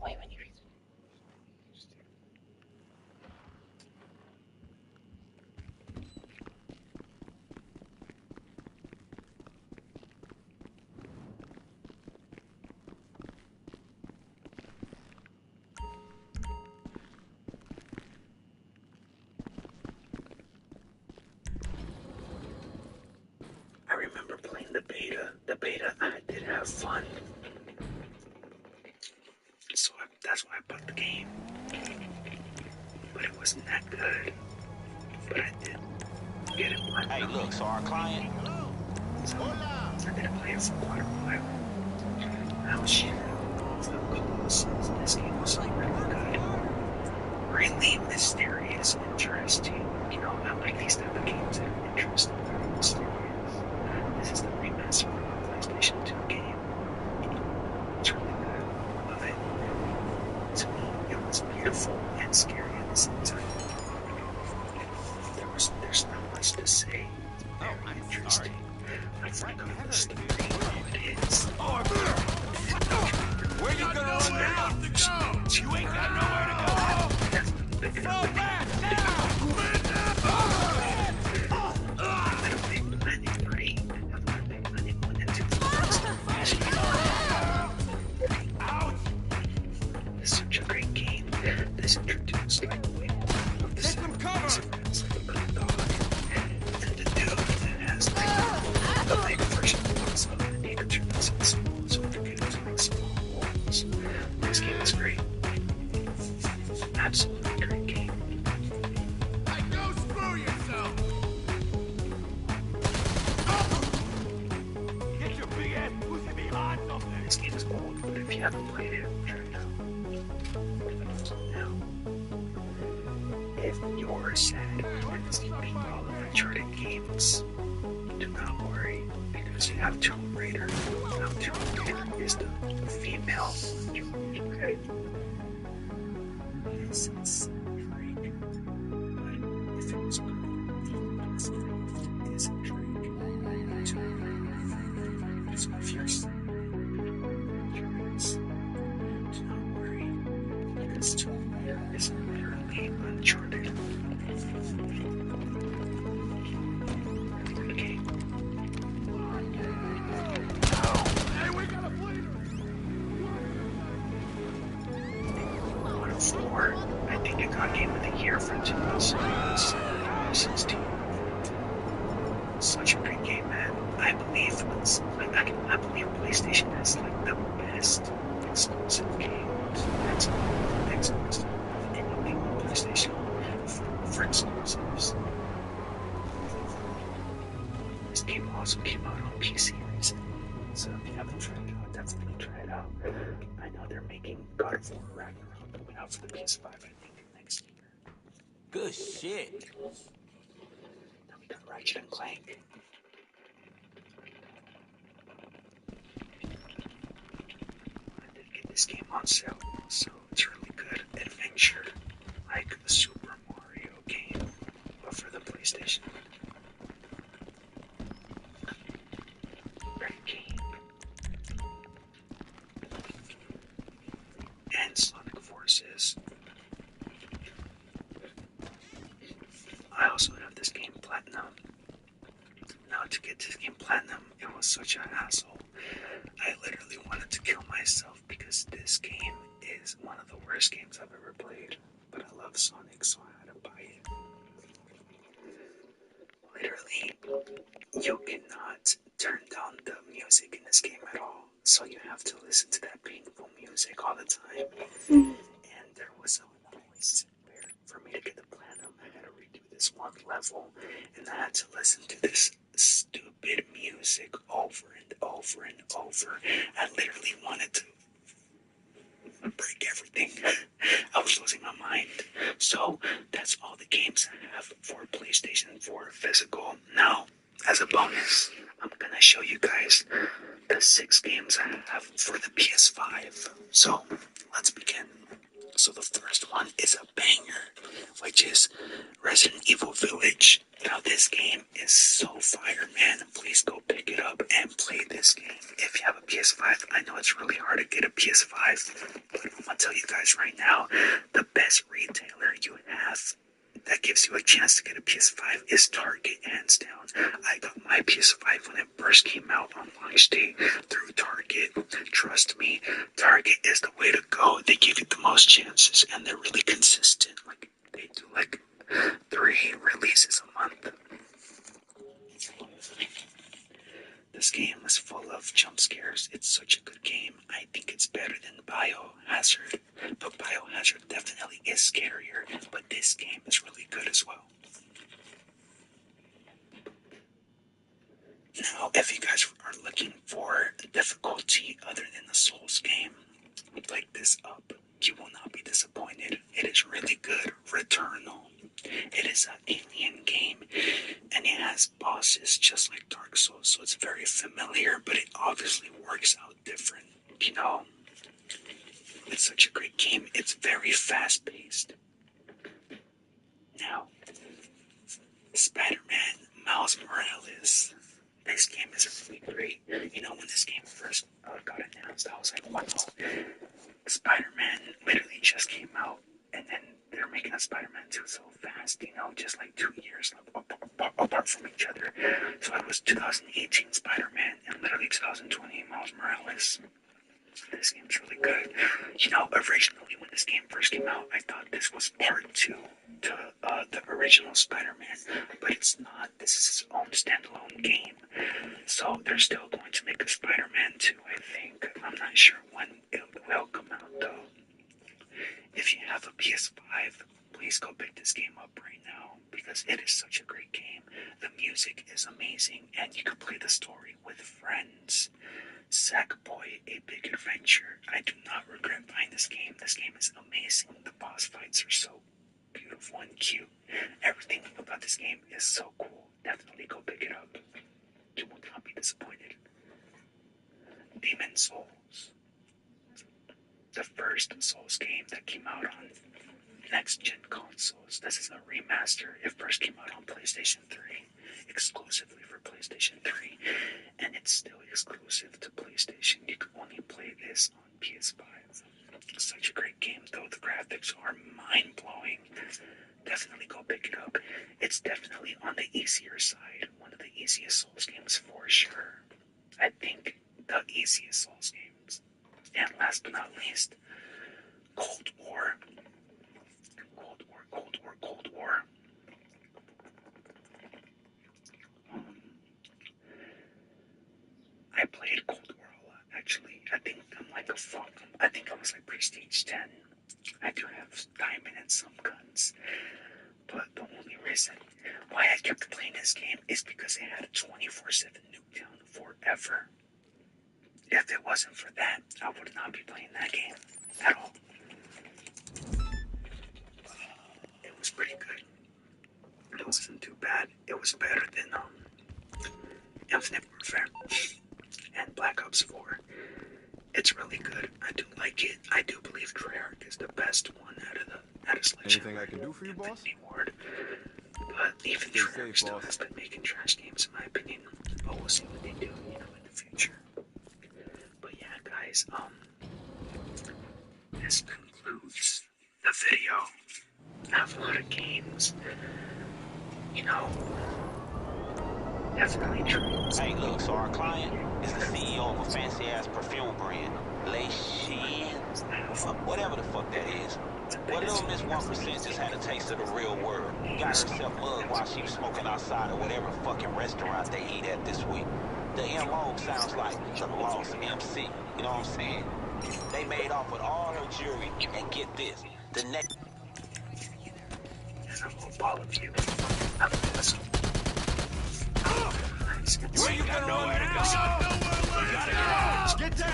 Wait, when you read I remember playing the beta. The beta, I did have fun. So that's why I bought the game. But it wasn't that good. But I did get it one. Hey, look, so our client. So I did play it for quite a while. Oh shit. So close. This game was like really good. Really mysterious, interesting. You know, I like these type of games that are interesting, very mysterious. This is the remaster of a PlayStation 2 game. It's really good. I love it. To me, it was beautiful and scary at the same time. There's not much to say. It's very interesting. I forgot the story, what it is. Where you gonna run now? You ain't got nowhere to go. Fall back now! It's such a great game. This introduced like way more of the sounds like a good dog. And the dude that has like the big version of the he could turn this into small, so the games like small walls. This game is great. Absolutely great game. Hey, go screw yourself! Get your big ass pussy behind something! This game is old, but if you haven't played it, try it out. Now, if you're sad and sleeping all of Uncharted games, do not worry, because you have Tomb Raider. Now, Tomb Raider is the female Tomb Raider. Yes, it's Drake. But if it was a girl, it is Drake. So if you're sad, do not worry, because Tomb Raider is literally Uncharted. Okay. Hey, we got a bleeder! God of War, I think it got Game of the Year for 2016. Such a great game, man. I believe I believe PlayStation has like the best exclusive games. That's exclusive of anything on PlayStation for exclusives. This game also came out on PC recently, so if you haven't tried it out, definitely try it out. I know they're making God of War Ragnarok coming out for the PS5, I think, next year. Good shit. Then we got Ratchet and Clank. I did get this game on sale, so it's really good adventure, like a Super Mario game, but for the PlayStation. Great game. And Sonic Forces. I also have this game Platinum. Now to get this game Platinum, it was such an hassle. I literally wanted to kill myself because this game is one of the worst games I've ever played. But I love Sonic, so I had to buy it. Literally, you cannot turn down the music in this game at all. so you have to listen to that painful music all the time. And there was a voice where, for me to get the platinum, I had to redo this one level, and I had to listen to this stupid music over and over and over. I literally wanted to break everything. I was losing my mind. So that's all the games I have for PlayStation 4 physical. Now, as a bonus, I'm gonna show you guys the 6 games I have for the PS5. So let's begin. So the first one is a banger, which is Resident Evil Village. Now this game is so fire, man. Please go pick it up and play this game. If you have a PS5, I know it's really hard to get a PS5, but I'm gonna tell you guys right now, the best retailer you have that gives you a chance to get a PS5 is Target, hands down. I got my PS5 when it first came out on launch day through Target. Trust me, Target is the way to go. They give you the most chances, and they're really consistent. Like, they do like 3 releases a month. This game is full of jump scares. It's such a good game. I think it's better than Biohazard. But Biohazard definitely is scarier. But this game is really good as well. Now, if you guys are looking for difficulty other than the Souls game, like this up, you will not be disappointed. It is really good. Returnal. It is an alien game, and it has bosses just like Dark Souls, so it's very familiar, but it obviously works out different, you know? It's such a great game. It's very fast-paced. Now, Spider-Man Miles Morales. This game is really great. You know, when this game first got announced, I was like, wow, Spider-Man literally just came out, and then they're making a Spider-Man 2 so fast, you know, just like 2 years apart from each other. So it was 2018 Spider-Man and literally 2020 Miles Morales. This game's really good. You know, originally when this game first came out, I thought this was part 2 to the original Spider-Man, but it's not. This is his own standalone game. So they're still going to make a Spider-Man 2, I think. I'm not sure when it will come out, though. If you have a PS5, please go pick this game up right now, because it is such a great game. The music is amazing, and you can play the story with friends. Sackboy: A Big Adventure. I do not regret buying this game. This game is amazing. The boss fights are so beautiful and cute. Everything about this game is so cool. Definitely go pick it up. You will not be disappointed. Demon Souls. The first Souls game that came out on next-gen consoles. This is a remaster. It first came out on PlayStation 3, exclusively for PlayStation 3, and it's still exclusive to PlayStation. You can only play this on PS5. Such a great game, though. The graphics are mind-blowing. Definitely go pick it up. It's definitely on the easier side. One of the easiest Souls games for sure. I think the easiest Souls games. And last but not least, Cold War. Cold War. I played Cold War a lot, actually. I think I was like Prestige 10. I do have diamond and some guns. But the only reason why I kept playing this game is because it had a 24/7 Nuketown forever. If it wasn't for that, I would not be playing that game at all. It was pretty good. It wasn't too bad. It was better than Infinite Warfare and Black Ops 4. It's really good. I do like it. I do believe Treyarch is the best one out of Sledgehammer. Anything I can do for you, boss? Ward. But even Treyarch still has been making trash games, in my opinion. But we'll see what they do, you know, in the future. But yeah, guys, this concludes the video. I have a lot of games, you know. Definitely true. Hey, look, so our client is the CEO of a fancy-ass perfume brand. Le Chien, whatever the fuck that is. Well, little Miss 1% just had a taste of the real world. Got herself mugged while she was smoking outside of whatever fucking restaurant they eat at this week. The MO sounds like the Lost MC. You know what I'm saying? They made off with all her jewelry, and get this, the next. And I hope all of you have a blessed nice and You ain't got nowhere to go! You gotta get out! Get down!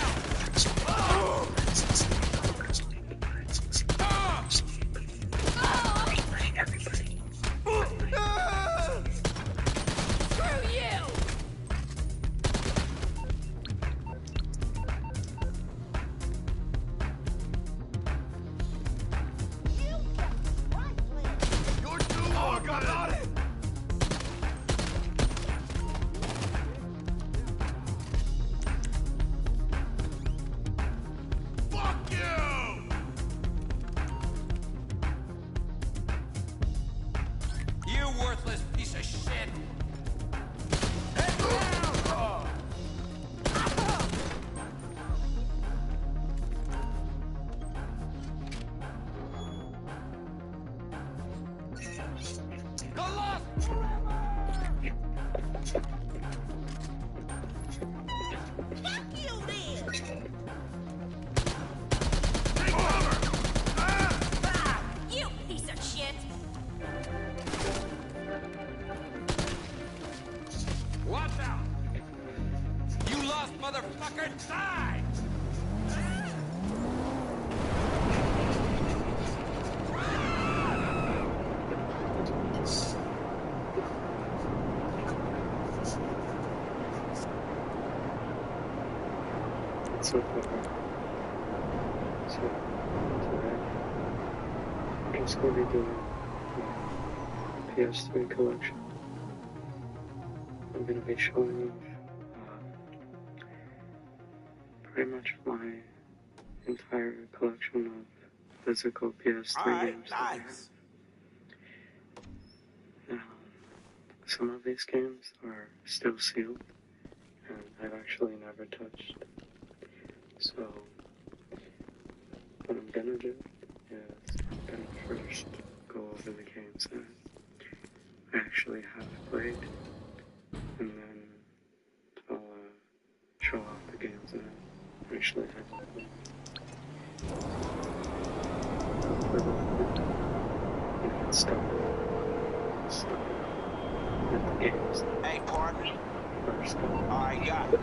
everybody. Screw you! You're too long, got it! Fuck you! You worthless piece of shit! Head down! The lost forever! Fuck you then! Take cover! Bah, you piece of shit! Watch out! You lost motherfucker! Die! So far, so today, I'm just going to be doing my PS3 collection. I'm going to be showing you pretty much my entire collection of physical PS3 games that I have. Nice. Now, some of these games are still sealed, and I've actually never touched. So, what I'm gonna do is I'm gonna first go over the games that I actually have played, and then I'll show off the games that I actually haven't played. You can start with the games that Hey, partner. first go. Alright, got it.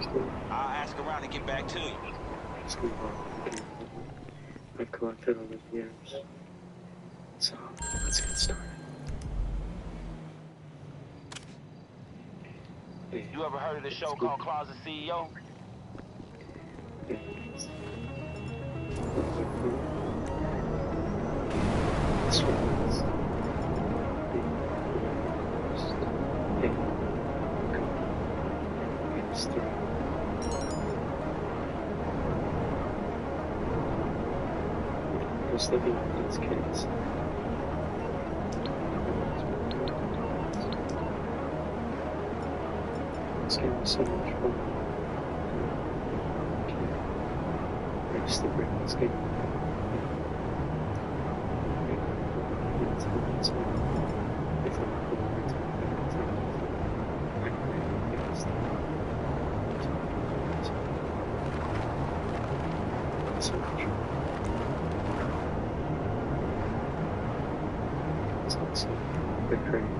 I'll ask around and get back to you. Just move on with the games that I've collected over the years. So, let's get started. You ever heard of this show called Closet CEO? This one is the first game PS3. Just looking at these kids. This game was so much fun. I used to bring this game. So much fun. It's also the great.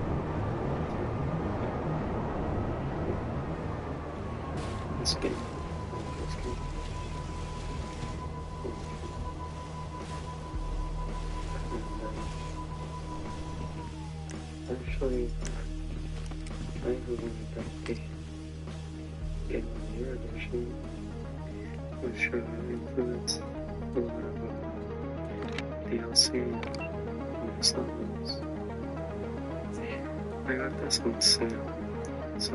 This game. Actually, I believe that the Game of the Year edition, which includes a lot of DLC and levels. I got this on sale, so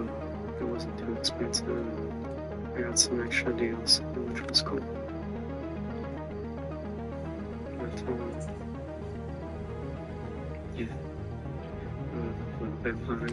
it wasn't too expensive, and I got some extra DLC, which was cool. But, yeah, a little bit fun.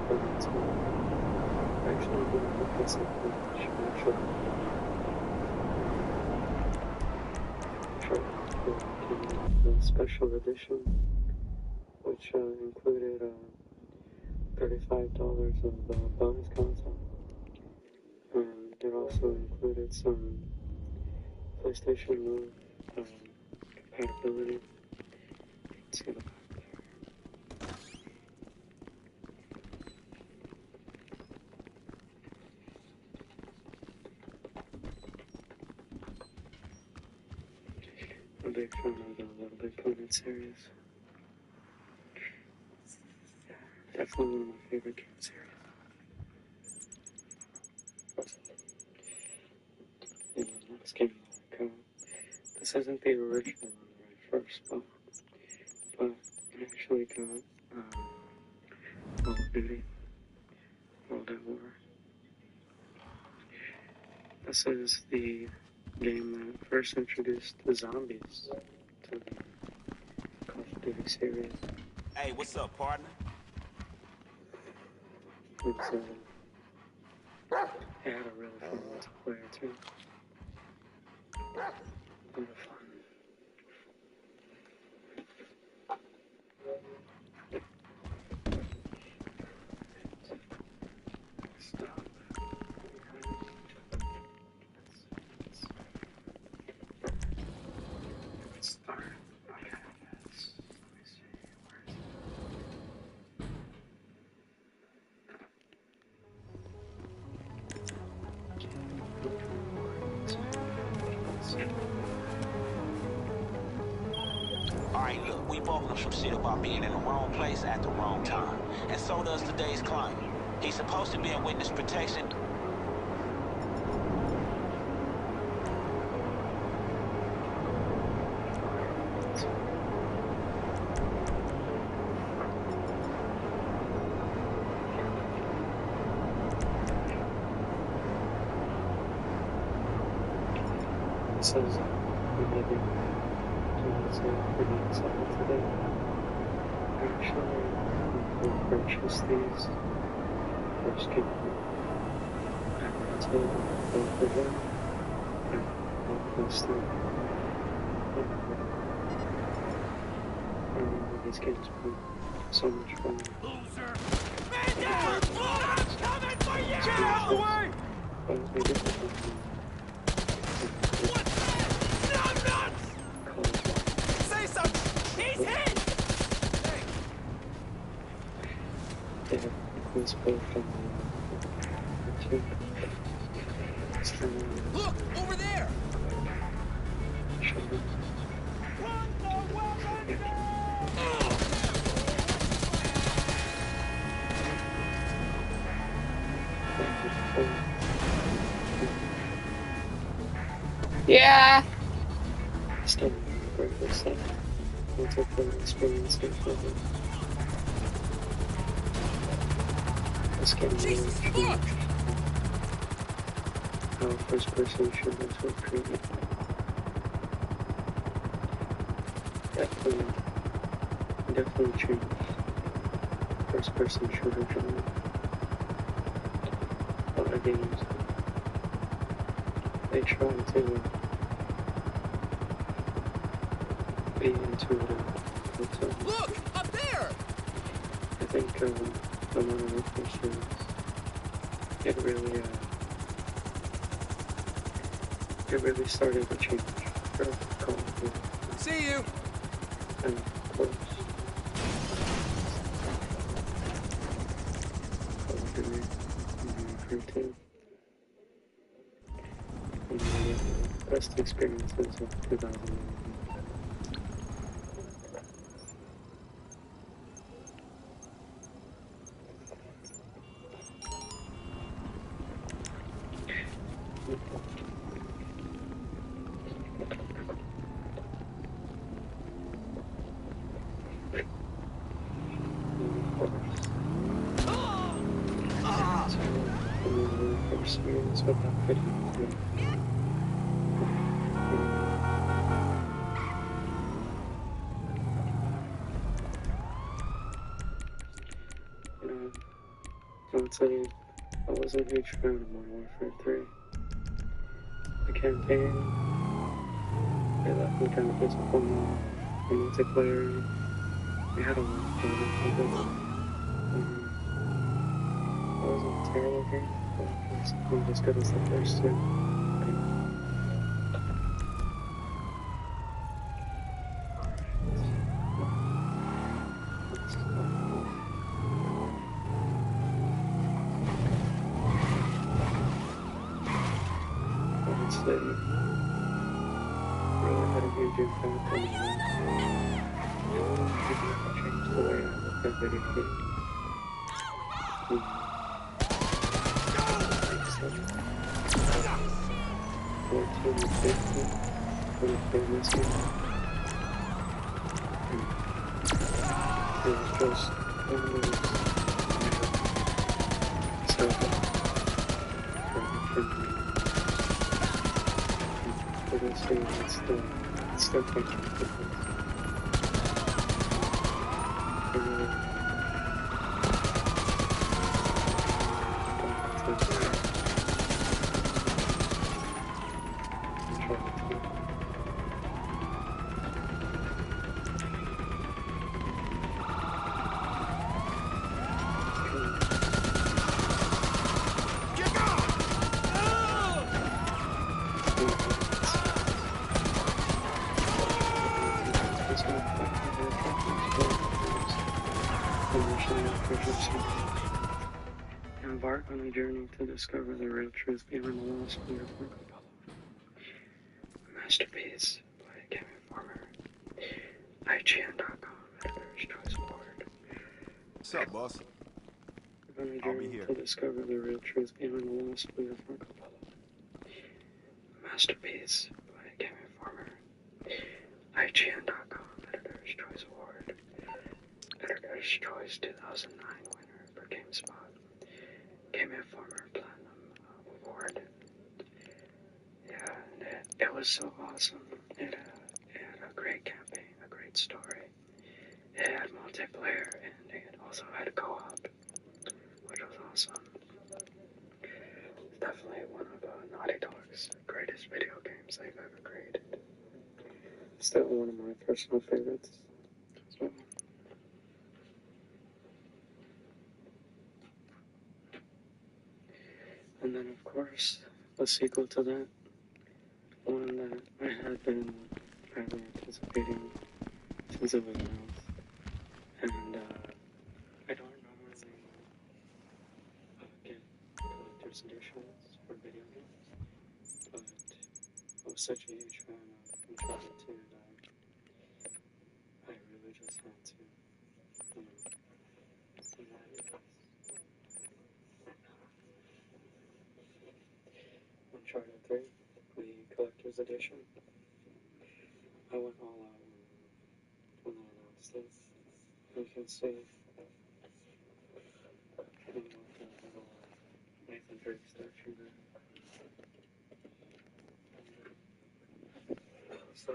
fun too. Actually, I didn't think that's something that should actually try to the special edition, which included $35 of bonus content. And it also included some PlayStation Move compatibility. Let's see the back there. I'm a big fan of the Little Big Planet series. Definitely one of my favorite game series. The next game that I got, this isn't the original one that I first bought, but I actually got Call of Duty World at War. This is the game that first introduced the zombies to the Call of Duty series. Hey, what's up, partner? It's, it had a really fun multiplayer too. A lot of fun. Stop. Let's start. Okay, yes. Let me see. Where is Alright, look, we both know some shit about being in the wrong place at the wrong time. And so does today's client. He's supposed to be in witness protection. It says maybe pretty excited today. Actually, we purchased these first game. I rented both of them and both them. These games were so much fun. Loser! Man down! I'm coming for you! Get out of the way! But it was maybe different. What? No, nuts! Say something! He's hit! Hey! Yeah, it was both from the two. Look! Over there! Shoulder. Run the weapon down! Yeah. Still remember this once I've been experiencing it. This game really Jesus, changed look! how first-person shooters were created. Definitely changed first-person shooter genre. A lot of games, they try to be intuitive. But, Look! Up there! I think the Modern Warfare series, it really started to change for Call of Duty. See you! And of course, Call of Duty Modern Warfare 2. One of the best experiences of 2011. Experience with that video. I would say I was a huge fan of Modern Warfare 3. The campaign, they left me kind of disappointed. The multiplayer, we had a lot of fun with it. It wasn't a terrible game, but it wasn't as good as the first two. Really had a huge impact on me. It changed the way I look at video games. When I played this game, it was just one of those for this game, it's still quite difficult. Embark on a journey to discover the real truth behind the lost wonder of Marco Polo. A masterpiece by Game Informer. IGN.com, Editor's Choice Award. What's up, boss? On a journey to discover the real truth behind the lost wonder of Marco Polo. A masterpiece by Game Informer. IGN.com, Editor's Choice Award. Editor's Choice 2009 winner for GameSpot. Game Informer Platinum Award. Yeah, and it was so awesome. It had a great campaign, a great story. It had multiplayer, and it also had co-op, which was awesome. It's definitely one of Naughty Dog's greatest video games they've ever created. Still one of my personal favorites as well. And then, of course, a sequel to that, one that I had been highly anticipating since it was announced. And I don't normally get collector's editions for video games, but I was such a huge fan of Uncharted 2 that I really just had to, Uncharted 3, the collector's edition. I went all out when they announced it. You can see the little Nathan Drake statue there. So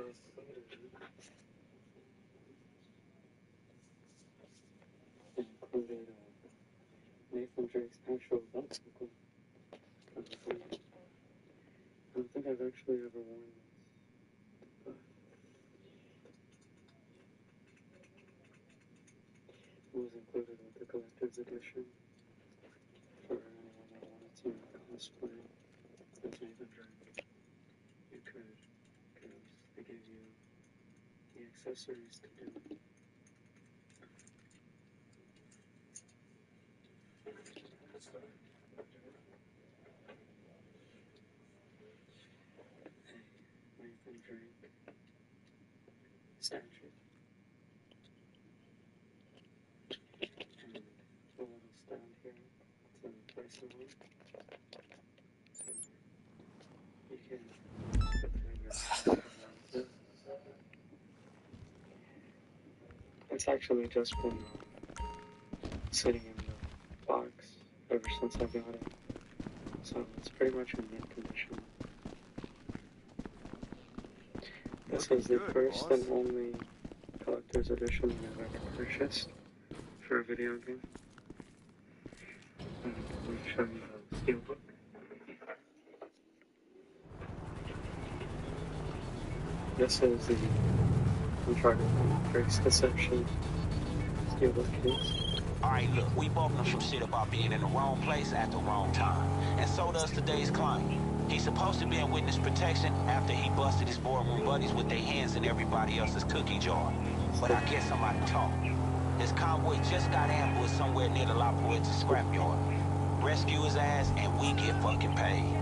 it included Nathan Drake's actual bicycle. I don't think I've actually ever worn this, but it was included with the collector's edition for anyone that wanted to cosplay as Nathan Drake. You could, because they gave you the accessories to do it. Nathan Drake statue. And a little stand here to place it on. So you can put it. It's actually just been sitting in the box ever since I got it. So it's pretty much in mint condition. This is the first and only collector's edition I've ever purchased for a video game. show you the steelbook. This is the Uncharted Drake's Deception steelbook case. Alright, look, we both know some shit about being in the wrong place at the wrong time. And so does today's client. He's supposed to be in witness protection after he busted his boardroom buddies with their hands in everybody else's cookie jar. But I guess somebody talked. His convoy just got ambushed somewhere near the La Puerta scrapyard. Rescue his ass and we get fucking paid.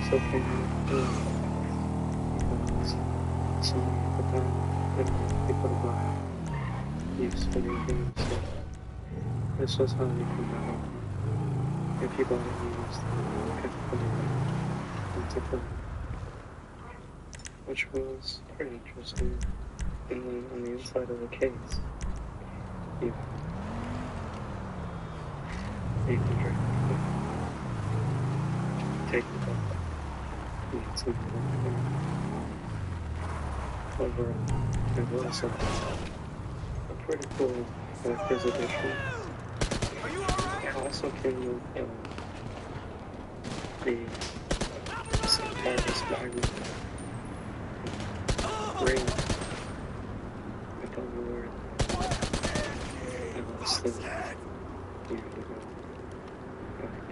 So can you some of the time that people buy use video games, so this was how you can know if you bought it used, you could put it into play, which was pretty interesting. And then on the inside of the case, you can take it back. You can see over it was a pretty cool collector's edition. It also came with the St. Paul's magnet ring. I don't know where it was still years ago.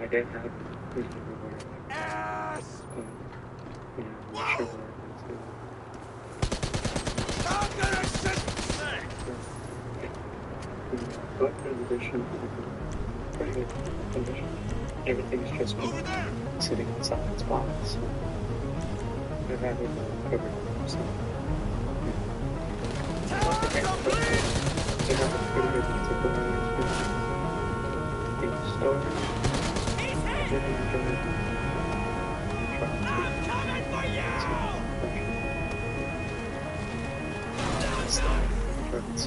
I did have it years ago. Yeah, I'm sure where but in addition, pretty good condition. Everything's just been sitting inside its box. So I've had it covered up, so they have a pretty good particular in storage. I did enjoy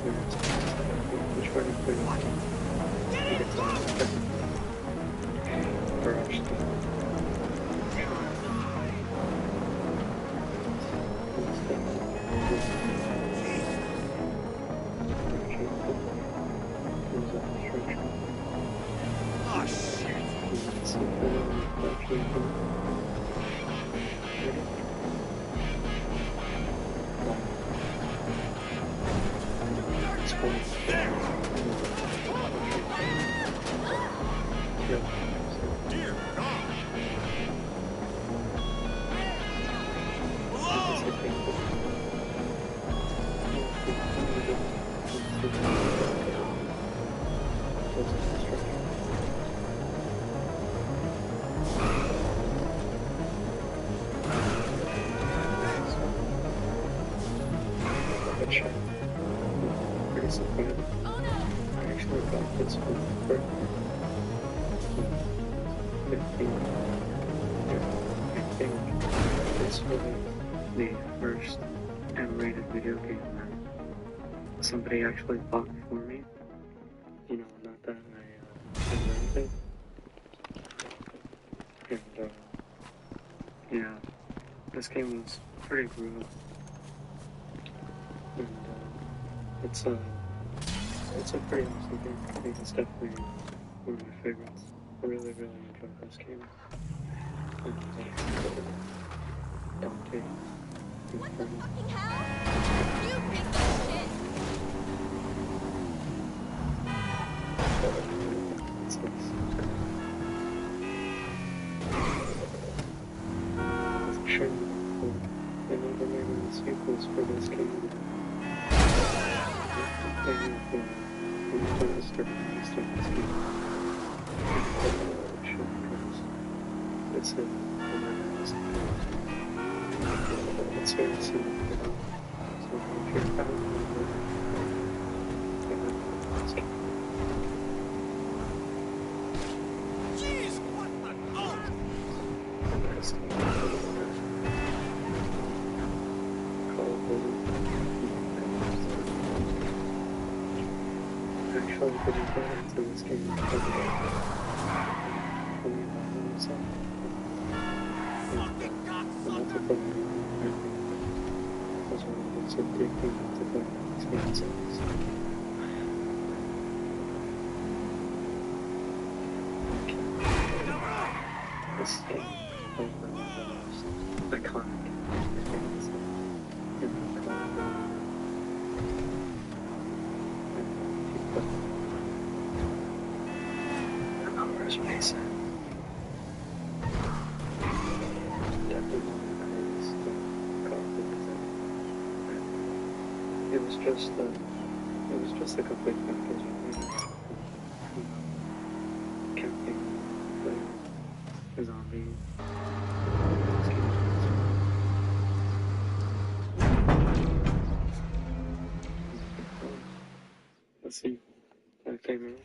which were included to get to or actually Oh shit! Dear God! Pretty disappointed. I actually got this for my birthday. 15. I think this was the first M-rated video game that somebody actually bought for me. You know, not that I had anything. And yeah, this game was pretty brutal. And it's a pretty awesome game. I think it's definitely one of my favorites. I really, really enjoyed this game. And Dante. What the fucking hell? You piece of shit! It's nice. I'm sure they never made any sequels for this game. It's very similar. So if you're found Jeez, what the? Oh! Actually, pretty good into this game because of only by himself. Fucking cocksucker! That's what it gets addicting to playing these games is. This game is one of the most iconic games in the Call of Duty. The numbers racing. Definitely one of the greatest Call of Duties ever. It was just a complete package of camping, playing, zombie. Let's see, that came out.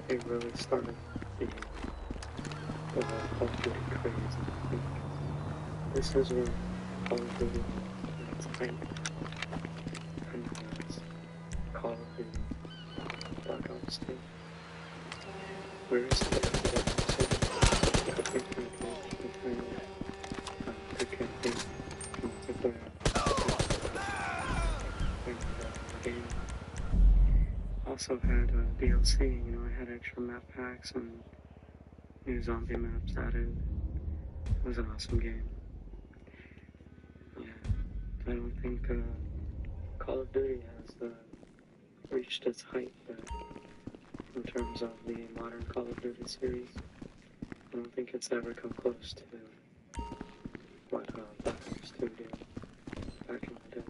It really started the Call of Duty craze. I think this is where Call of Duty at its height, and that's Call of Duty Black Ops 2. Where is the campaign multiplayer game? Also had DLC, you know, I had extra map packs and new zombie maps added. It was an awesome game. Yeah, I don't think Call of Duty has reached its height yet in terms of the modern Call of Duty series. I don't think it's ever come close to what Black Ops 2 did back in the day.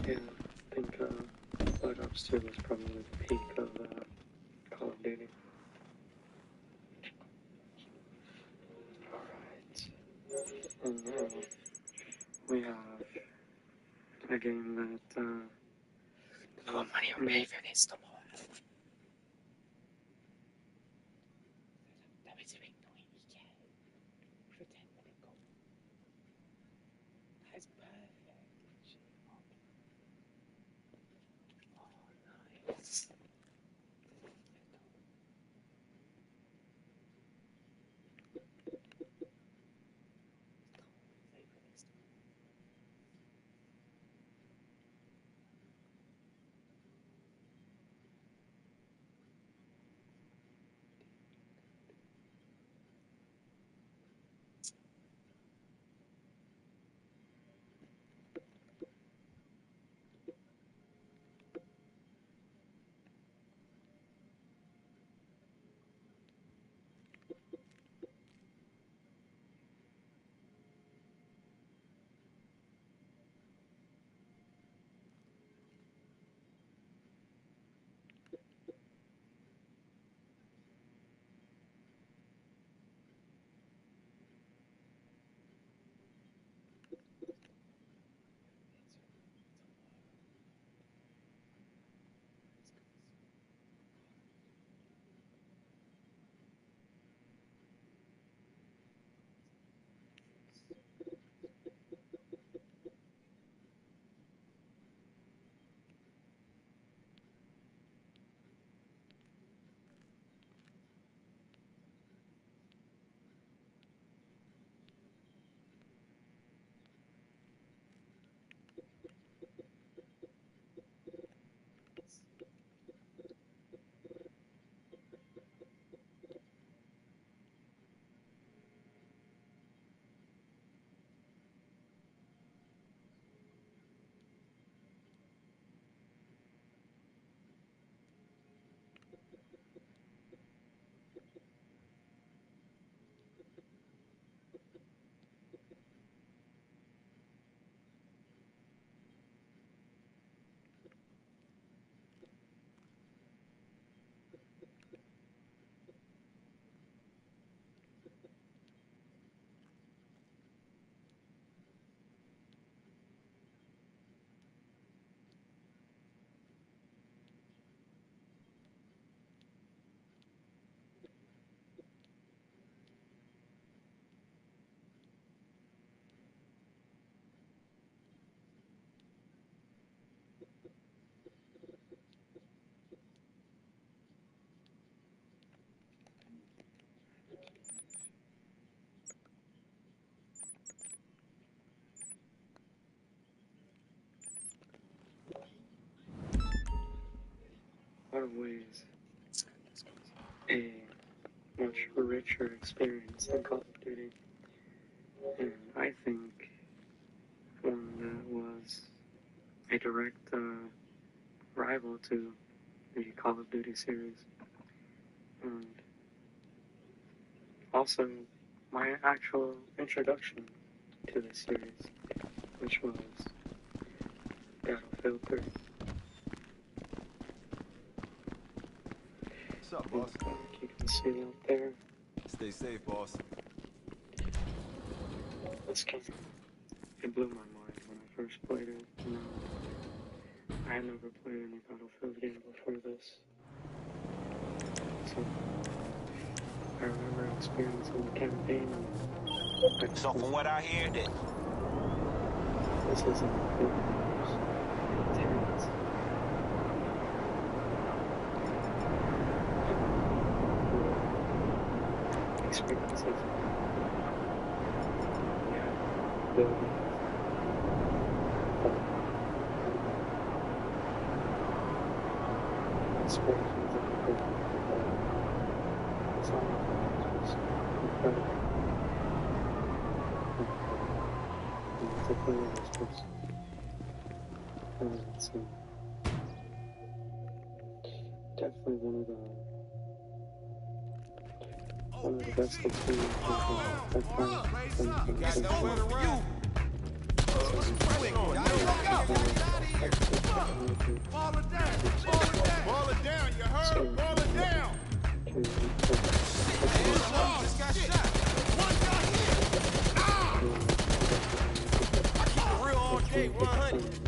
Yeah, I think Black Ops 2 was probably the peak of Call of Duty. Alright. And now we have a game that richer experience than Call of Duty. And I think one that was a direct rival to the Call of Duty series. And also my actual introduction to the series, which was Battlefield 3. What's up, boss? You can see out there. Stay safe, boss. This game, it blew my mind when I first played it. You know, I had never played any Battlefield game before this. So, I remember experiencing the campaign. So from what I hear, that This isn't intense. Experiences. Yeah. Building. Experiences of the it's all just incredible. To play this person. Definitely one of the best experiences I've had. You got nowhere to run. Fall it down. Fall it down, you heard? Fall it down. Just got shot. One got hit. I keep it real all day, 100.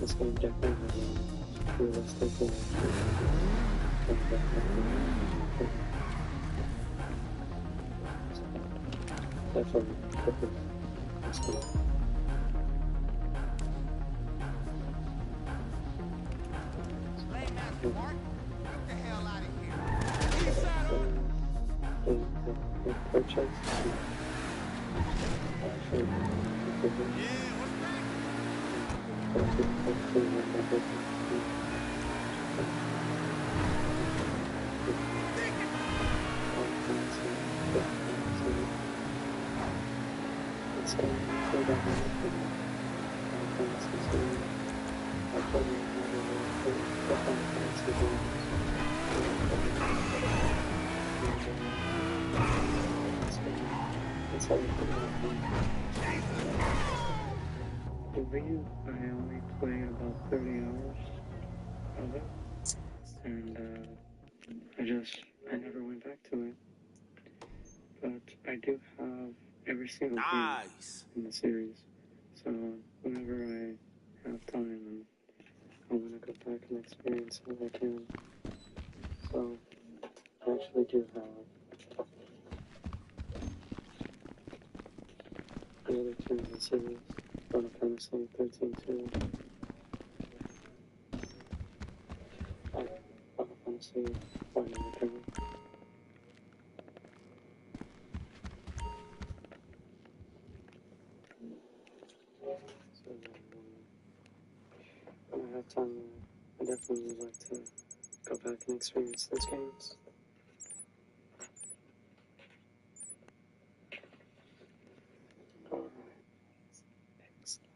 This game definitely realistic definitely this game. Get the hell out of here. East side of Purchase. The Wii, I only played about 30 hours of it, and I never went back to it. But I do have every single game in the series, so whenever I have time, I'm gonna go back and experience it if I can. So I actually do have the other two in the series. Final Fantasy 13 too. Final Fantasy 1 and 2. So when I have time, I definitely would like to go back and experience those games. Alright. Excellent.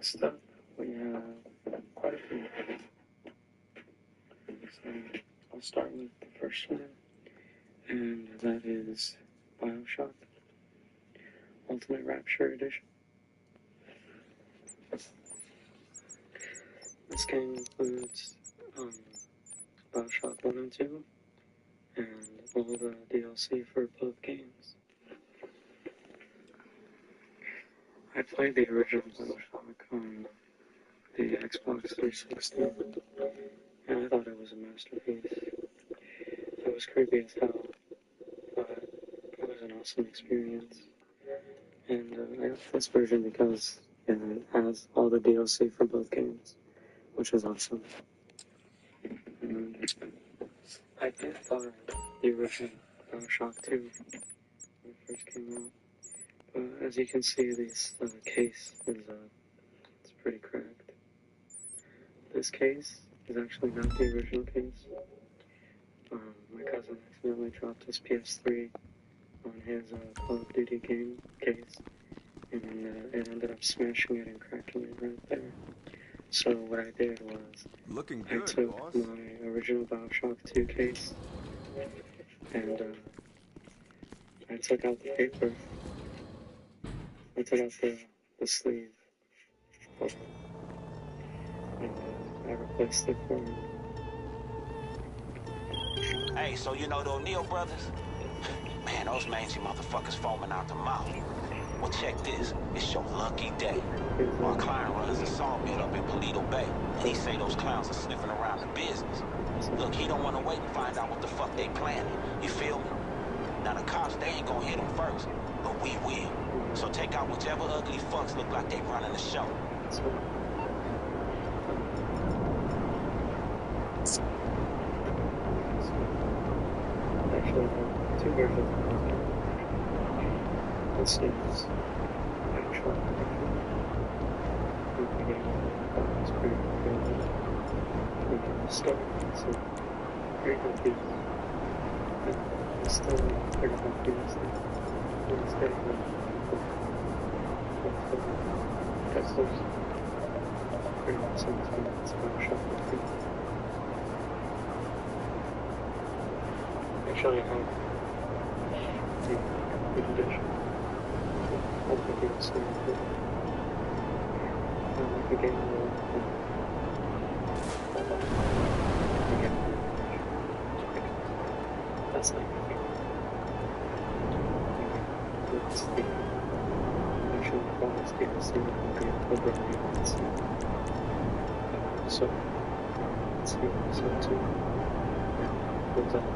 Next up, we have quite a few. So I'll start with the first one, and that is BioShock Ultimate Rapture Edition. This game includes BioShock 1 and 2, and all the DLC for both games. I played the original BioShock on the Xbox 360, and I thought it was a masterpiece. It was creepy as hell, but it was an awesome experience. And I got this version because it has all the DLC for both games, which is awesome. And I did buy the original BioShock 2 when it first came out, but as you can see, this case is it's pretty cracked. This case is actually not the original case. My cousin accidentally dropped his PS3 on his Call of Duty game case, and it ended up smashing it and cracking it right there. So what I did was, Looking I good, took boss. my original BioShock 2 case, and I took out the paper. I took out the sleeve, and I replaced it for him. Hey, so you know the O'Neill brothers? Man, those mangy motherfuckers foaming out the mouth. Well, check this. It's your lucky day. Our client runs a sawmill up in Paleto Bay, and he say those clowns are sniffing around the business. Look, he don't want to wait and find out what the fuck they planning. You feel me? Now, the cops, they ain't gonna hit him first, but we will. So take out whichever ugly fucks look like they running the show. Actually, two versions of it. This is actual the game that was pretty good. We can start, so pretty confused. It's still pretty confused. It's getting that's those pretty much something that's about shopping. Actually, I have the edition. I think it's so good. I like the game a lot. That's like the thing. It's the actual bonus DLC will be October 11th. So, let's see episode 2. Goes out.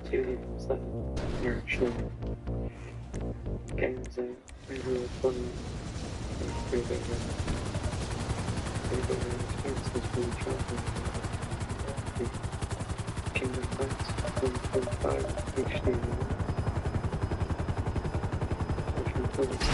Two games that are actually games that I really fun. Pretty good experiences for each other. Kingdom Hearts 1.5 HD, which includes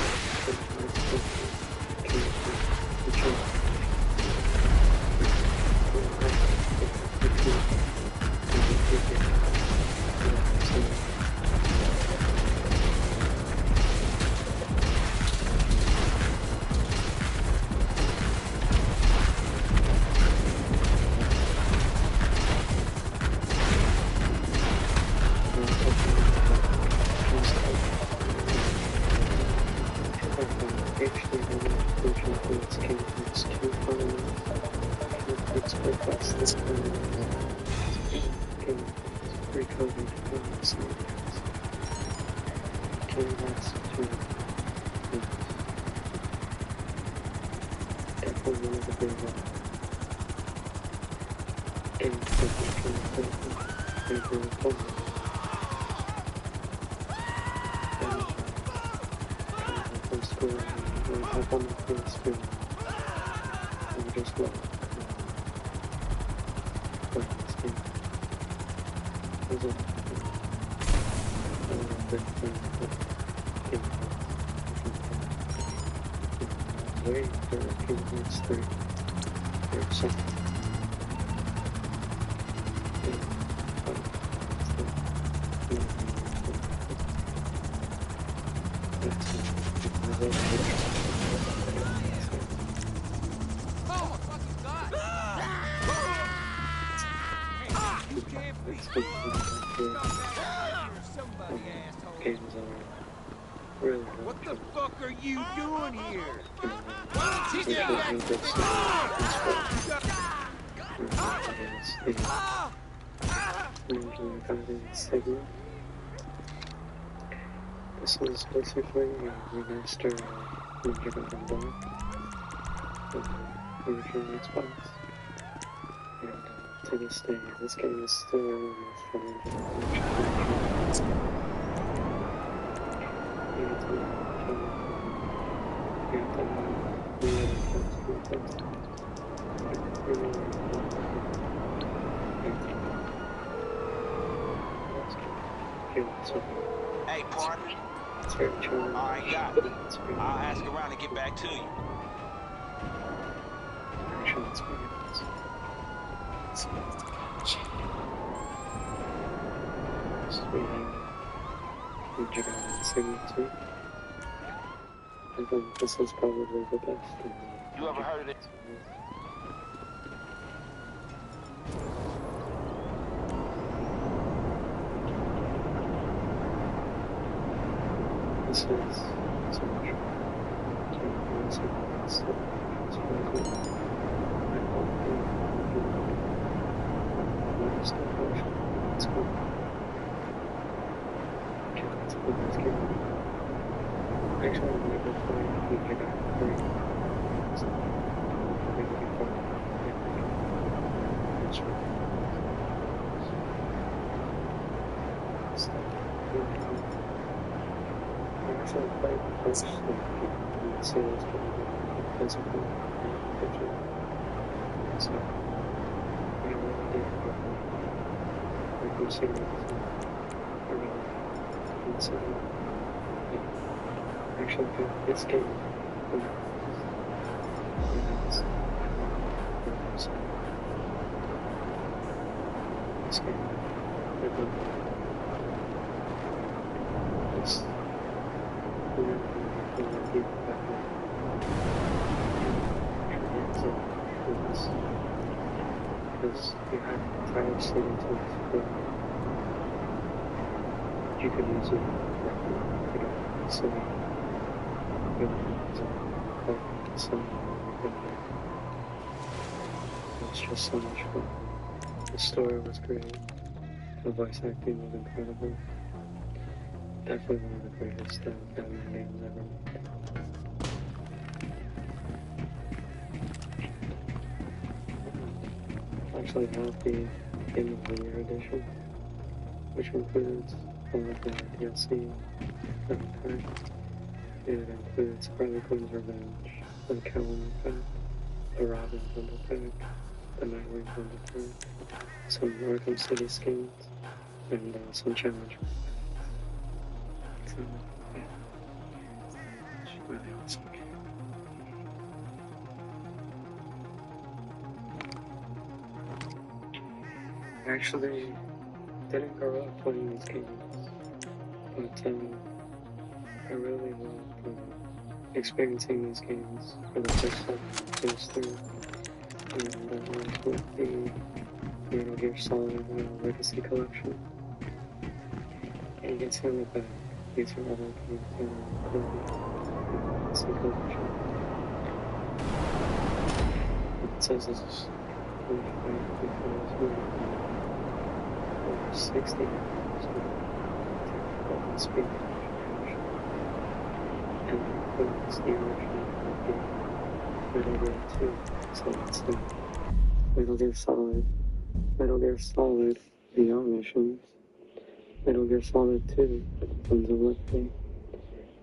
or something. Games are really What the fuck are you doing here? This is basically a remaster of Ninja Gaiden Black on the original Xbox. And to this day, this game is still one of the most challenging games. You have to Hey, partner. it's very challenging. All right, got it. I'll ask around and get back to you. Action experience. Sweet. Ninja Gaiden Signature. I think this is probably the best. You ever heard of it? This is so much fun. It's really good. I hope you stop watching. It's cool. Okay, let's play this game. Actually, I'm gonna go play Ninja Gaiden 3. So, maybe we can play it. It's really cool. I actually played the first one in the series, but I physical picture. So, I really did like the series. I really consider actually this game. This game. This. Because you have entire city to explore. You could use it like, a city. You could use it like some. It's just so much fun. The story was great. The voice acting was incredible. Definitely one of the greatest Batman games ever made. I actually have the Game of the Year edition, which includes all of the DLC of the pack. It includes Harley Quinn's Revenge, the Catwoman pack, the Robin bundle pack, the Nightwing bundle pack, some Arkham City skins, and some challenge packs. So, yeah. It's really awesome game. I actually didn't grow up playing these games, but I really loved experiencing these games for the first time PS3, and with the Metal Gear Solid Legacy Collection. And you can see on the back, these are all the Legacy Collection. It says this is 25 because over 60 hours of speed. And it includes the original copy of Metal Gear 2. So it's Metal Gear Solid Beyond Missions, Metal Gear Solid 2, Guns of Liberty,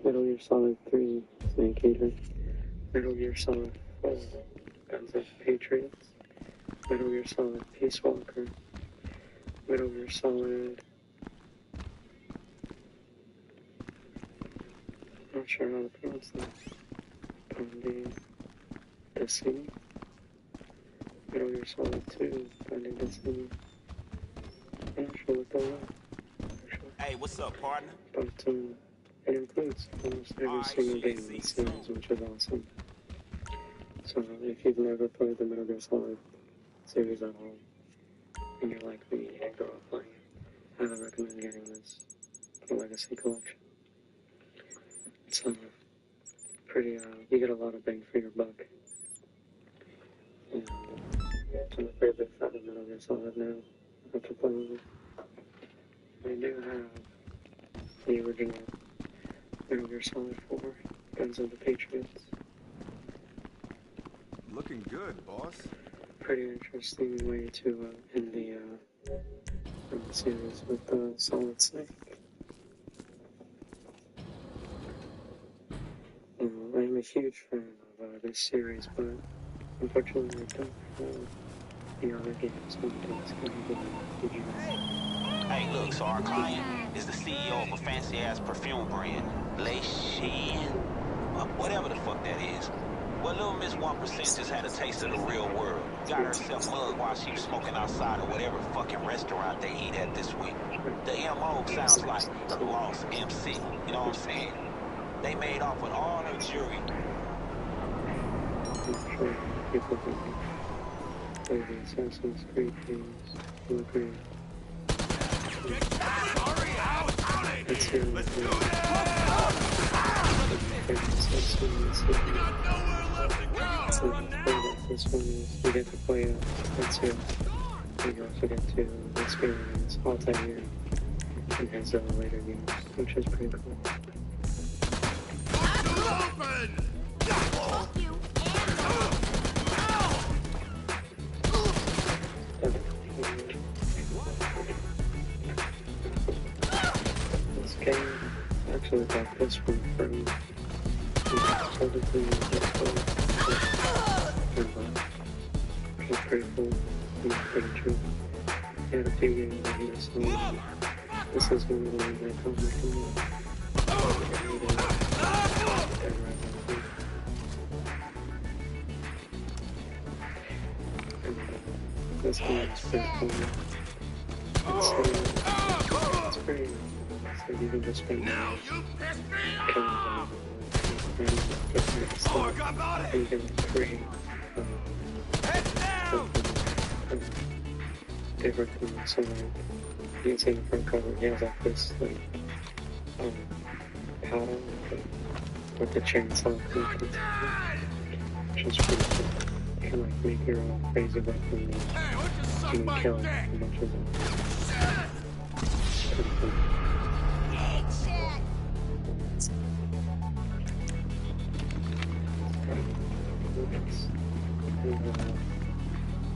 Metal Gear Solid 3, Snake Eater, Metal Gear Solid 4, Guns of Patriots, Metal Gear Solid Peace Walker, Metal Gear Solid, not sure how to pronounce that, the Sea, Metal Gear Solid 2, Binding of Isaac. I'm not sure what those are, actually. Hey, what's up, partner? But it includes almost every Alright, single shit, game see in you the series, soon. which is awesome. So if you've never played the Metal Gear Solid series at all, and you're like me and grow up playing it, I highly recommend getting this Legacy Collection. It's pretty, you get a lot of bang for your buck. And I'm a pretty big fan of Metal Gear Solid now, after playing it. I do have the original Metal Gear Solid 4, Guns of the Patriots. Looking good, boss. Pretty interesting way to end the series with Solid Snake. I'm a huge fan of this series, but unfortunately I don't have the other games on the disc. Did you know? Hey, look, so our client is the CEO of a fancy-ass perfume brand, Le Chien, whatever the fuck that is. Well, little Miss 1% just had a taste of the real world. Got herself mugged while she was smoking outside of whatever fucking restaurant they eat at this week. The MO sounds like the Lost MC, you know what I'm saying? They made off with all her jewelry. I'm sure people who play the Assassin's Creed games will agree. Let's do it. So the thing about this one is you get to play Ezio, and you also get to experience Altair in his later games, which is pretty cool. Both you This game actually got this one from which is pretty cool and pretty true. He had a few games that he was selling. This is one of the ones I can't recommend. This game is pretty cool. It's pretty, so you can just spend Now you pissed me killing off! them and get stuff. Oh, I got it! And you can create Head down! different things. So like, you can see in the front cover, he has like this like paddle with the chainsaw connected to it, which is pretty cool. You can like make your own crazy weapon and Hey, why don't you suck you can my kill dick? a bunch of them. It's pretty cool.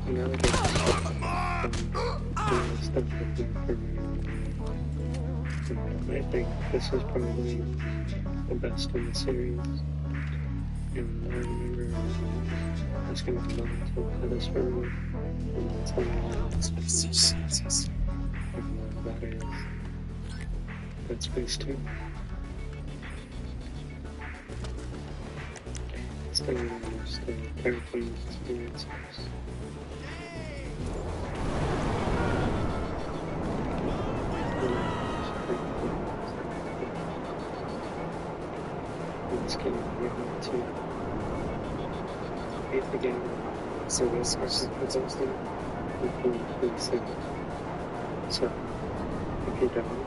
Another game stuff for me. I think this is probably the best in the series. And I remember asking my mom to play this for me. And telling me that is Dead Space 2. It's one of the most terrifying experiences. This game, you have to beat the game. So this is exhausting. You save. So if you don't,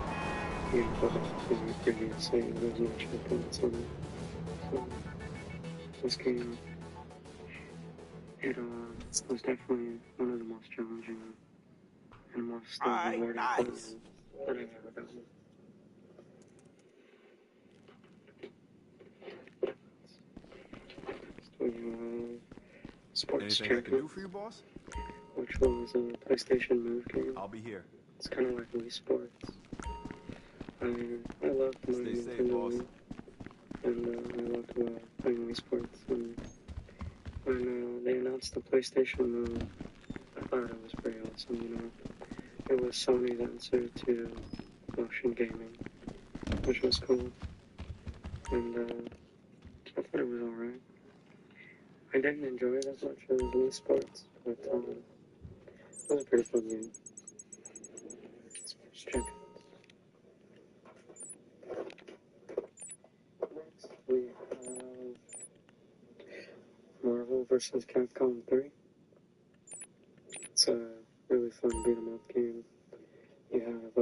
you go back to your previous save. There's no checkpoints on it. So this game, it was definitely one of the most challenging and most Alright, rewarding nice. things that I've ever done. Sports Anything I can do Champions, for you, boss? which was a PlayStation Move game. I'll be here. It's kind of like Wii Sports. I loved my Stay safe, Nintendo boss. Wii, and I loved playing Wii Sports. And when they announced the PlayStation Move, I thought it was pretty awesome. You know, it was Sony's answer to motion gaming, which was cool. And I thought it was alright. I didn't enjoy it as much as Wii Sports, but it was a pretty fun game. Sports Champions. Next, we have Marvel vs. Capcom 3. It's a really fun beat 'em up game. You have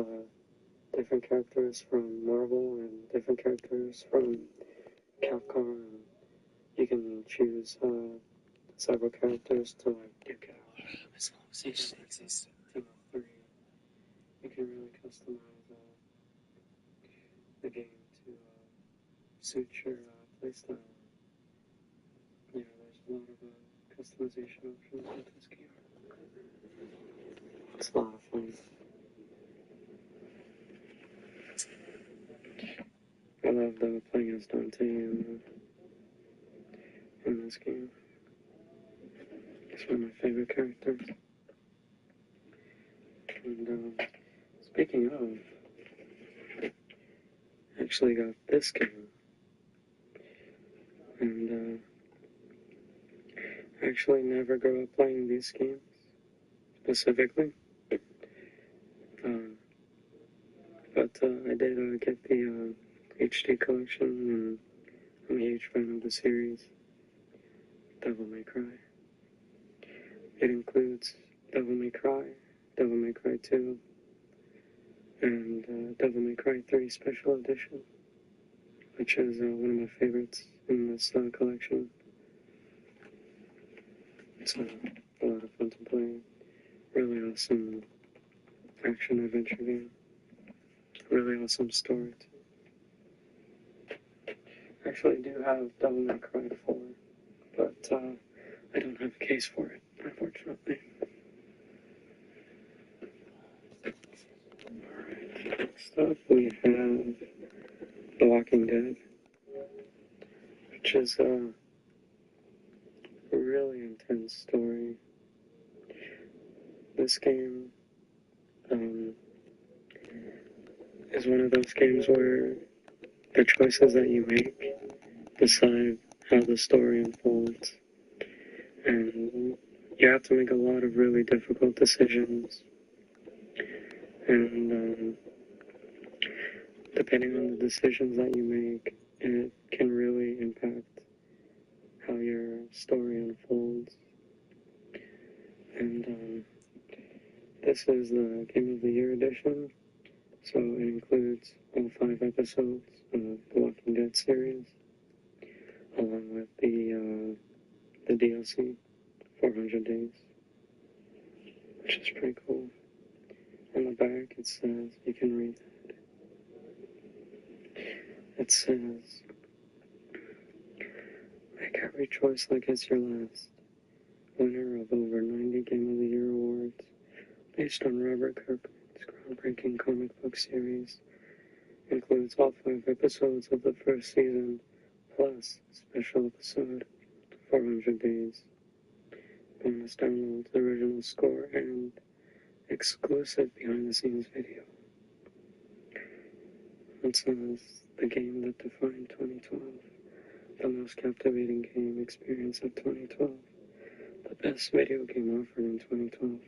different characters from Marvel and different characters from Capcom, and you can choose several characters to like duke it out. Team of 3. You can really customize the game to suit your playstyle. Yeah, there's a lot of customization options with this game. It's a lot of fun. I love playing as Dante in this game. It's one of my favorite characters. And speaking of, I actually got this game. And I actually never grew up playing these games specifically. But I did get the HD collection, and I'm a huge fan of the series, Devil May Cry. It includes Devil May Cry, Devil May Cry 2, and Devil May Cry 3 Special Edition, which is one of my favorites in this collection. It's a lot of fun to play. Really awesome action-adventure game. Really awesome story, too. I actually do have Devil May Cry 4, but I don't have a case for it, unfortunately. Alright, next up we have The Walking Dead, which is a really intense story. This game is one of those games where the choices that you make decide how the story unfolds. And you have to make a lot of really difficult decisions. And depending on the decisions that you make, it can really impact how your story unfolds. And this is the Game of the Year edition, so it includes all 5 episodes of the Walking Dead series, along with the DLC, 400 Days, which is pretty cool. On the back it says, you can read it. It says, make every choice like it's your last. Winner of over 90 Game of the Year awards, based on Robert Kirkman's groundbreaking comic book series, includes all 5 episodes of the first season, plus special episode, 400 Days, bonus downloads, original score, and exclusive behind-the-scenes video. It says, the game that defined 2012, the most captivating game experience of 2012, the best video game offered in 2012.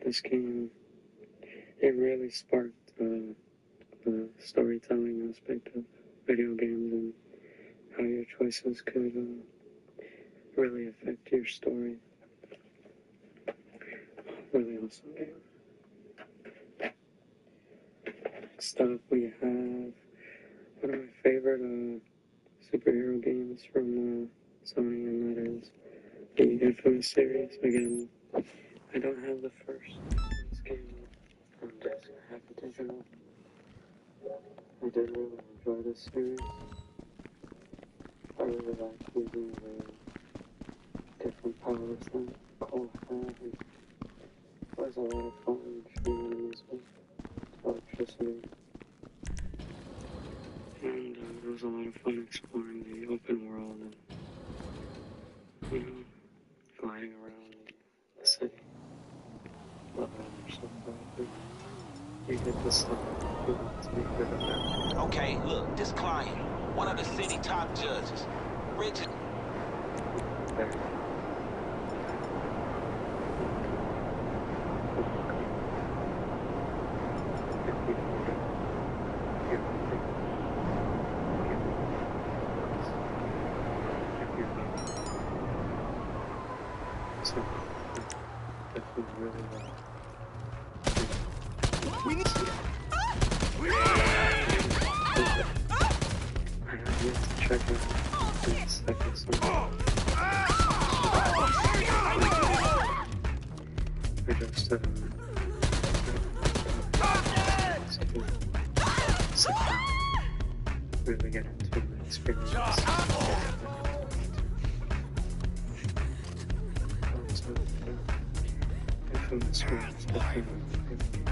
This game, it really sparked the storytelling aspect of video games and how your choices could really affect your story. Really awesome game. Next up we have one of my favorite superhero games from Sony, and that is the Infamous series. Again, I don't have the first this game on disc, I have the digital. I did really enjoy this series. I really like using the different powers that Cole had, and it was a lot of fun shooting enemies with electricity. And it was a lot of fun exploring the open world and, you know, gliding around the city. Love it, so bad. You get this stuff to be good at that. Okay, look, this client, one of the city top judges, Richard. very so definitely really well. We need I have yet to check out the second song. I just really get into the experience. So, Infamous one is definitely my favorite.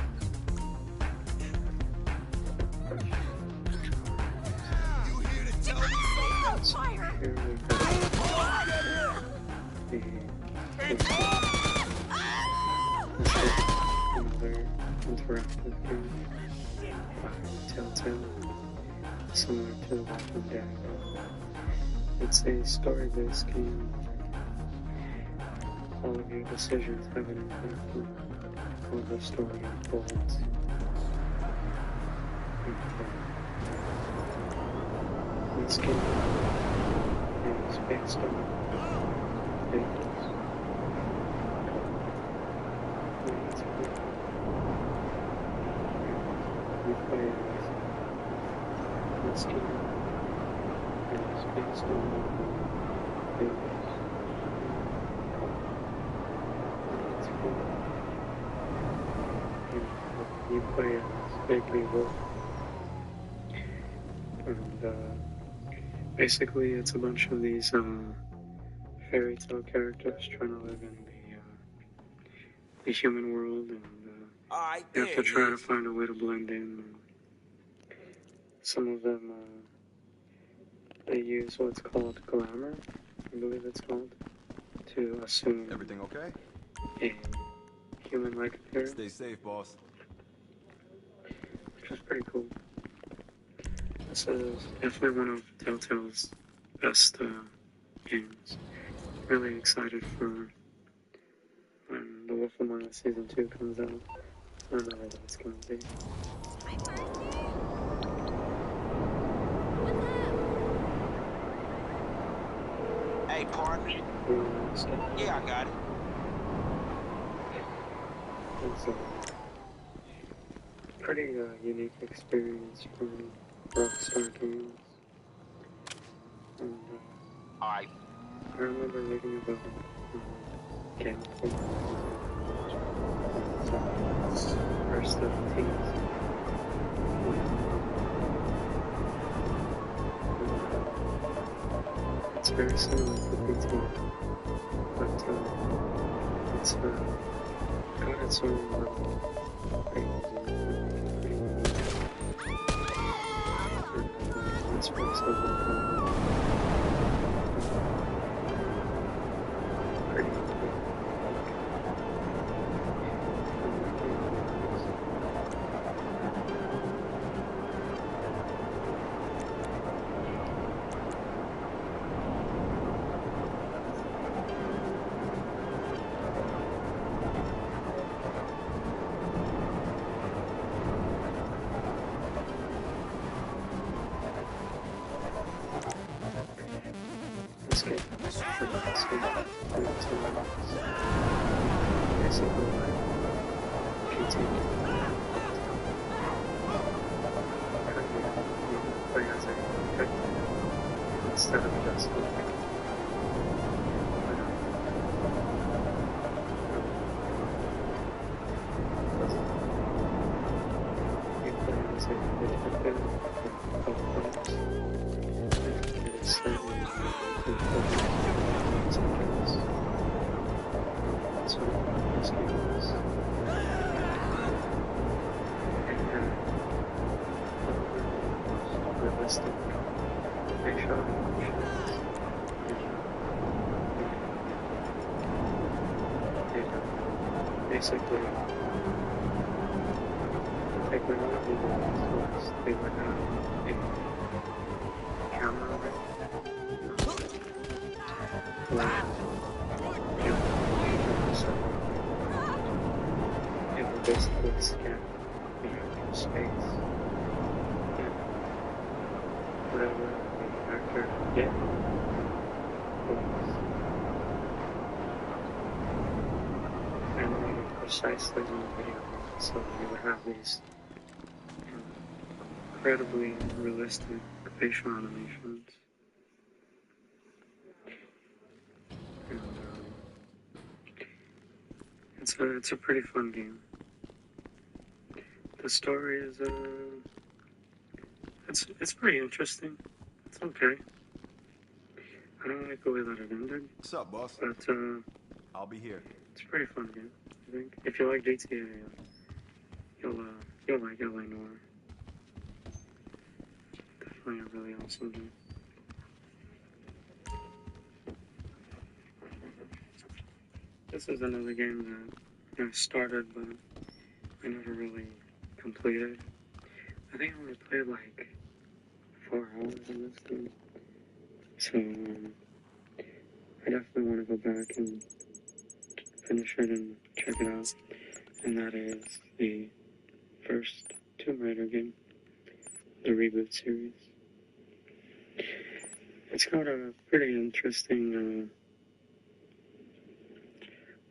Fire! Here we go. The another interactive game by Telltale, similar to The Walking Dead. It's a story-based game. All of your decisions have an impact on how the story unfolds. This game is based on fables. You play as this game is based on fables. You play as Bagley Wolf, and basically it's a bunch of these fairy tale characters trying to live in the human world, and you have to try to find a way to blend in. And some of them they use what's called glamour, I believe it's called, to assume Everything okay? a human-like appearance, Stay safe, boss. which is pretty cool. This is definitely one of Telltale's best games. Really excited for when The Wolf Among Us Season 2 comes out. I don't know what it's gonna be. Hey, partner. Yeah, I got it. It's a pretty unique experience from Rockstar Games. And Alright. I remember reading about gameplay. First of teams. It's very similar to PT, but it's got its own aspects of it. Pretty cool. Escape. Basically, continue. Play as a detective instead of just you play as a detective realistic facial emotions. Basically, technology was they would have a camera where you know, it will basically scan from space and whatever the actor did was animated precisely in the video. So you would have these incredibly realistic facial animations. And it's a pretty fun game. The story is it's pretty interesting. It's okay. I don't like the way that it ended, What's up, boss? but I'll be here. it's a pretty fun game. I think if you like GTA, you'll like LA Noire. Definitely a really awesome game. This is another game that I started, but I never really completed. I think I only played like 4 hours in this game. So, I definitely want to go back and finish it and check it out. And that is the first Tomb Raider game, the reboot series. It's got a pretty interesting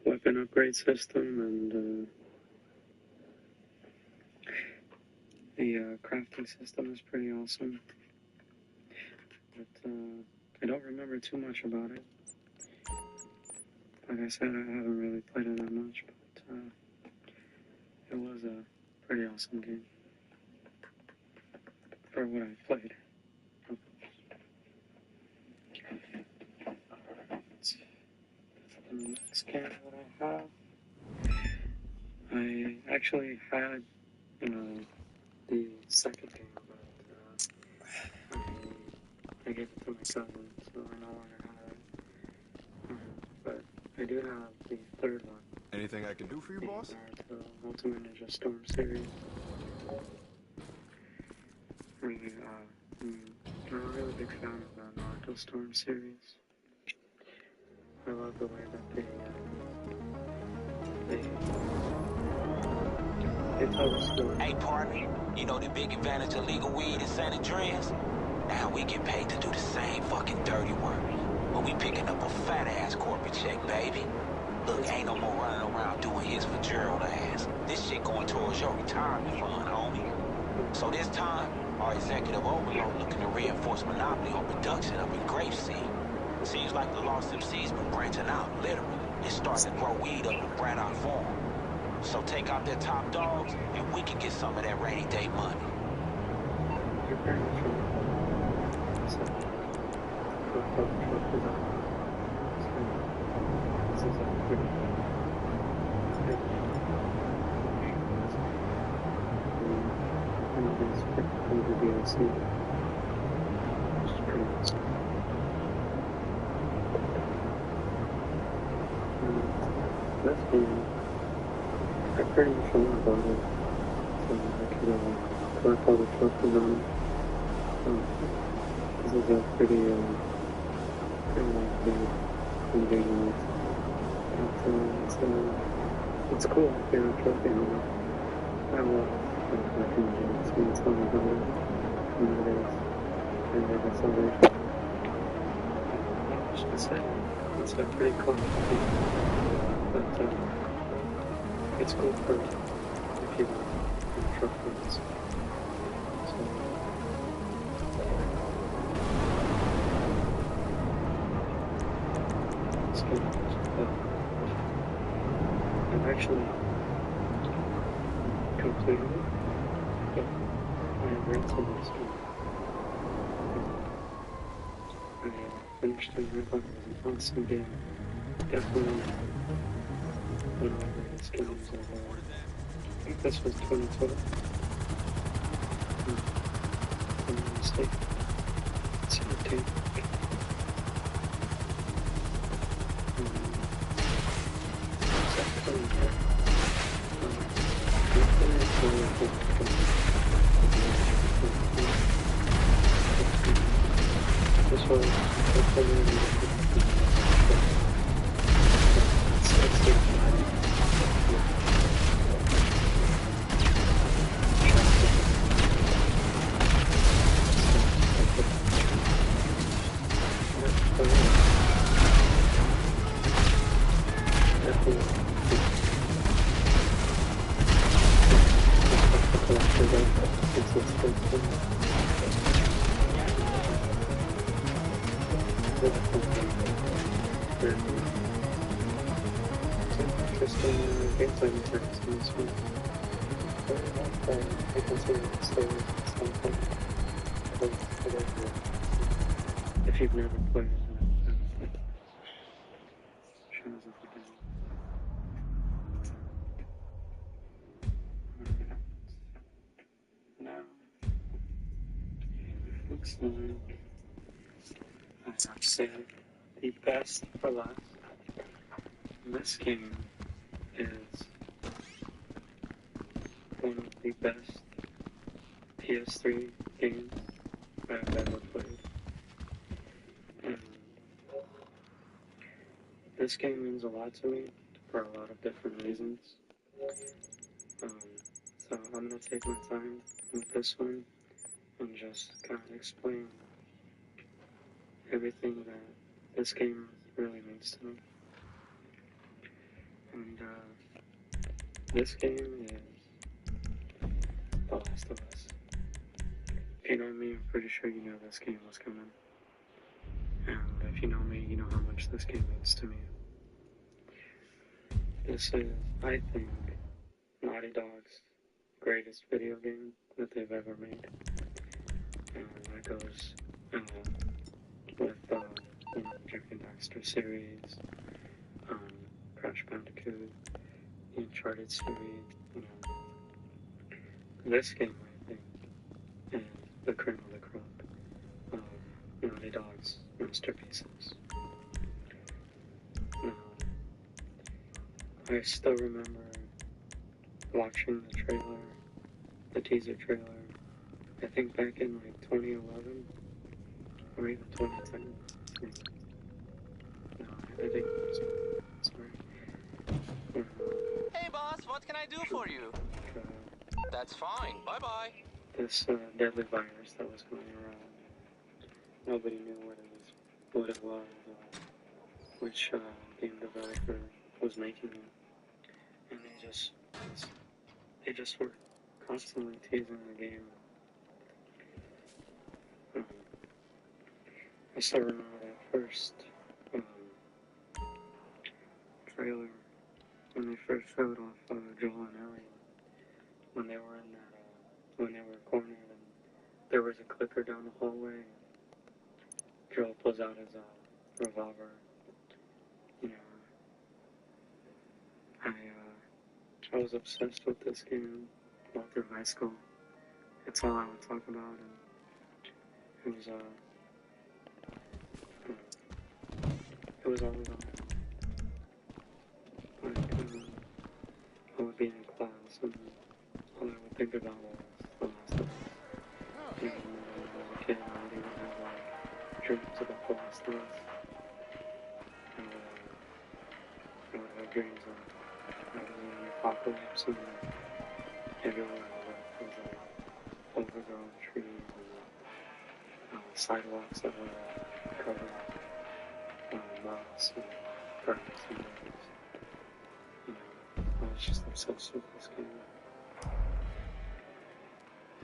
weapon upgrade system, and the crafting system is pretty awesome. But I don't remember too much about it. Like I said, I haven't really played it that much, but it was a pretty awesome game for what I played. That's the next game that I have. I actually had the second game, but I gave it to my cousin, so I no longer have it. But I do have the third one. Anything I can do for you, boss? The Ultimate Ninja Storm series. Really, I'm a really big fan of the Naruto Storm series. I love the way that they tell the story. Hey, partner, you know the big advantage of legal weed in San Andreas? Now we get paid to do the same fucking dirty work. But we picking up a fat-ass corporate check, baby. Look, ain't no more running around doing his for Gerald ass. This shit going towards your retirement fund, homie. So this time, our executive overlord looking to reinforce monopoly on production up in Grapeseed. Seems like the Lost MC's been branching out, literally. It's starting to grow weed up in Braddock Farm. So take out their top dogs, and we can get some of that rainy day money. You're very much right. So, this is a pretty and it's from the DLC, which is pretty awesome. This game, I pretty much know about it, so I could collect all the trophies on it. This is a pretty like big individual. It's cool to get a trophy on it. I love collecting games. When tell me about it, and it is, and I saw it. I should say, it's a pretty cool game, but it's cool for people in trophies. So, it's good. I've actually completed it, but I rented this game. I finished it. I thought it was an awesome game. Definitely one of the greatest games of I think this was 2012. If I'm not mistaken. It's 13. This was Interesting gameplay mechanics in this one. Very much I consider the story something. If you've never played Shadows of the Dead. Now, looks like I have saved the best for last. This game is one of the best PS3 games I've ever played. And this game means a lot to me for a lot of different reasons. So I'm going to take my time with this one and just kind of explain everything that this game really means to me. And this game is The Last of Us. If you know me, I'm pretty sure you know this game was coming. And if you know me, you know how much this game means to me. This is, I think, Naughty Dog's greatest video game that they've ever made. And that goes with Jack and Daxter series, Crash Bandicoot, the Uncharted series. This game, I think, is the cream of the crop of Naughty Dog's masterpieces. Now, I still remember watching the trailer, the teaser trailer, I think back in like 2011 or even 2010. No, I think sorry. Hey boss, what can I do for you? That's fine, bye-bye. This deadly virus that was going around. Nobody knew what it was, which game developer was making it. And they just were constantly teasing the game. I still remember that first trailer when they first showed off Joel and Ellie, when they were in that, when they were cornered and there was a clicker down the hallway. Joel pulls out his revolver. You know, I was obsessed with this game all through high school. It's all I would talk about, and it was always on. Like, I would be in class, and all I would think about was The Last of Us. Even when I was a kid, I would even have like dreams about The Last of Us. And I would have dreams of having an apocalypse, and everywhere I looked was like overgrown trees and sidewalks that were covered with moss and grass and bugs. You know, I was just obsessed with this game.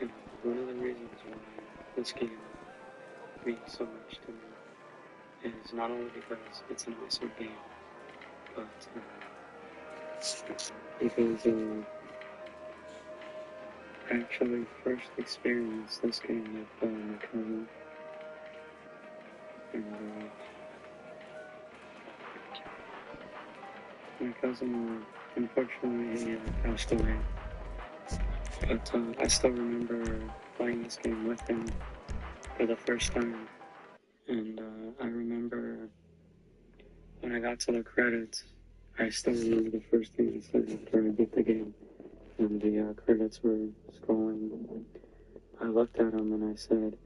And one of the reasons why this game means so much to me is not only because it's an awesome game, but because I actually first experienced this game with my cousin. And my cousin, unfortunately, he passed away. But I still remember playing this game with him for the first time. And I remember when I got to the credits, I still remember the first thing I said after I beat the game. And the credits were scrolling. I looked at him and I said,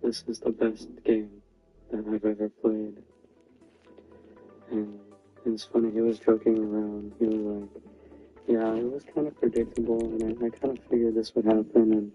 "This is the best game that I've ever played." And it's funny, he was joking around. He was like, yeah, it was kind of predictable, and I kind of figured this would happen, and